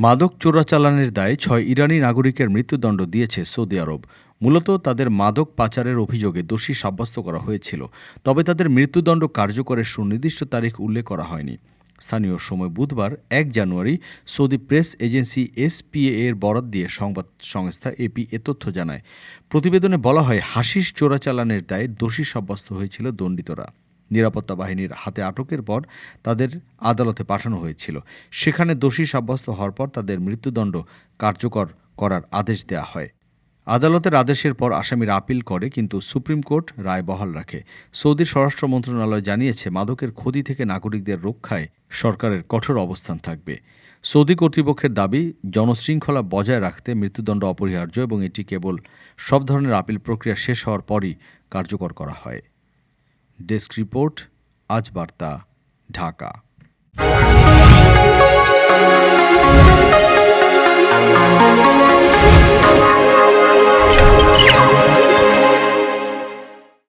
মাদক চোরাচালানের দায়ে ৬ ইরানি নাগরিকের মৃত্যুদণ্ড দিয়েছে সৌদি আরব। মূলত তাদের মাদক পাচারের অভিযোগে দোষী সাব্যস্ত করা হয়েছিল, তবে তাদের মৃত্যুদণ্ড কার্যকরের সুনির্দিষ্ট তারিখ উল্লেখ করা হয়নি। স্থানীয় সময় বুধবার ১ জানুয়ারি সৌদি প্রেস এজেন্সি এসপিএ এর বরাত দিয়ে সংবাদ সংস্থা এপি এ তথ্য জানায়। প্রতিবেদনে বলা হয়, হাশিশ চোরাচালানের দায়ে দোষী সাব্যস্ত হয়েছিল দণ্ডিতরা। নিরাপত্তা বাহিনীর হাতে আটকের পর তাদের আদালতে পাঠানো হয়েছিল। সেখানে দোষী সাব্যস্ত হওয়ার পর তাদের মৃত্যুদণ্ড কার্যকর করার আদেশ দেওয়া হয়। আদালতের আদেশের পর আসামিরা আপিল করে, কিন্তু সুপ্রিম কোর্ট রায় বহাল রাখে। সৌদির স্বরাষ্ট্র মন্ত্রণালয় জানিয়েছে, মাদকের ক্ষতি থেকে নাগরিকদের রক্ষায় সরকারের কঠোর অবস্থান থাকবে। সৌদি কর্তৃপক্ষের দাবি, জনশৃঙ্খলা বজায় রাখতে মৃত্যুদণ্ড অপরিহার্য এবং এটি কেবল সব ধরনের আপিল প্রক্রিয়া শেষ হওয়ার পরই কার্যকর করা হয়। ডেস্ক রিপোর্ট, আজ বার্তা, ঢাকা।